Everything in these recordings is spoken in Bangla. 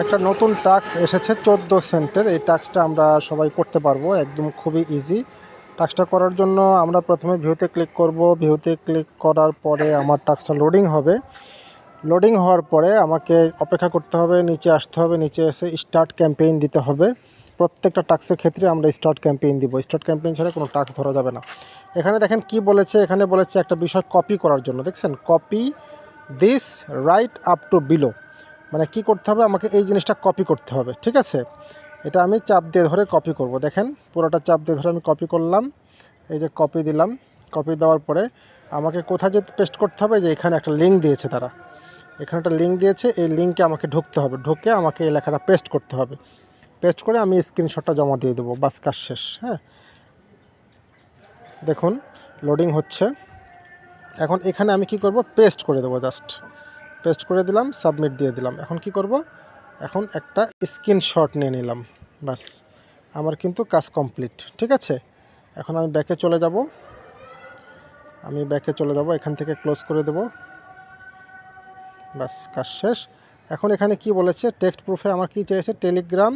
একটা নতুন টাস্ক এসেছে 14 সেন্টের। এই টাস্কটা আমরা সবাই করতে পারবো, একদম খুবই ইজি। টাস্কটা করার জন্য আমরা প্রথমে ভিউতে ক্লিক করব। ভিউতে ক্লিক করার পরে আমার টাস্কটা লোডিং হবে। লোডিং হওয়ার পরে আমাকে অপেক্ষা করতে হবে, নিচে আসতে হবে, নিচে এসে স্টার্ট ক্যাম্পেইন দিতে হবে। প্রত্যেকটা টাস্কের ক্ষেত্রে আমরা স্টার্ট ক্যাম্পেইন দিব। স্টার্ট ক্যাম্পেইন ছাড়া কোনো টাস্ক ধরা যাবে না। এখানে দেখেন কি বলেছে, এখানে বলেছে একটা বিষয় কপি করার জন্য। দেখছেন, copy this right up to below, মানে কি করতে হবে, আমাকে এই জিনিসটা কপি করতে হবে। ঠিক আছে, এটা আমি চাপ দিয়ে ধরে কপি করব। দেখেন পুরোটা চাপ দিয়ে ধরে আমি কপি করলাম। এই যে কপি দিলাম। কপি দেওয়ার পরে আমাকে কোথায় যেতে পেস্ট করতে হবে, যে এখানে একটা লিঙ্ক দিয়েছে তারা, এখানে একটা লিঙ্ক দিয়েছে, এই লিঙ্কে আমাকে ঢুকতে হবে। ঢুকে আমাকে এই লেখাটা পেস্ট করতে হবে। পেস্ট করে আমি স্ক্রিনশটটা জমা দিয়ে দেবো, বাস কাজ শেষ। হ্যাঁ, দেখুন লোডিং হচ্ছে। এখন এখানে আমি কি করব, পেস্ট করে দেবো। জাস্ট পেস্ট করে দিলাম, সাবমিট দিয়ে দিলাম। এখন কি করব, এখন একটা স্ক্রিনশট নিয়ে নিলাম। বাস, আমার কিন্তু কাজ কমপ্লিট। ঠিক আছে, এখন আমি ব্যাকে চলে যাব। এখান থেকে ক্লোজ করে দেব। বাস, কাজ শেষ। এখন এখানে কি বলেছে, টেক্সট প্রুফে আমার কি চেয়েছে, টেলিগ্রাম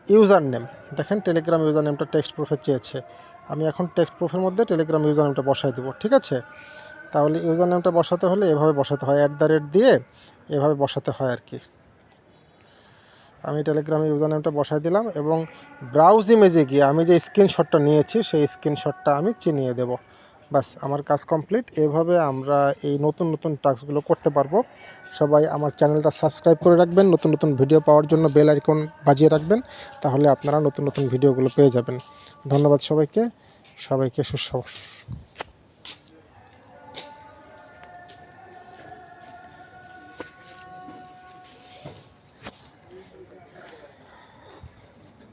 ইউজার নেম। দেখেন টেলিগ্রাম ইউজার নেমটা টেক্সট প্রুফে চেয়েছে। আমি এখন টেক্সট প্রুফের মধ্যে টেলিগ্রাম ইউজার নেমটা বসাই দেবো। ঠিক আছে, তাহলে ইউজার নেমটা বসাতে হলে এভাবে বসাতে হয়, @ দিয়ে এভাবে বসাতে হয় আর কি। আমি টেলিগ্রামে ইউজার নেমটা বসাই দিলাম এবং ব্রাউজ ইমেজে গিয়ে আমি যে স্ক্রিনশটটা নিয়েছি সেই স্ক্রিনশটটা আমি চিনিয়ে দেব। বাস, আমার কাজ কমপ্লিট। এভাবে আমরা এই নতুন নতুন টাস্কগুলো করতে পারবো। সবাই আমার চ্যানেলটা সাবস্ক্রাইব করে রাখবেন, নতুন নতুন ভিডিও পাওয়ার জন্য বেল আইকন বাজিয়ে রাখবেন, তাহলে আপনারা নতুন নতুন ভিডিওগুলো পেয়ে যাবেন। ধন্যবাদ সবাইকে, সবাইকে সুস্বাগতম।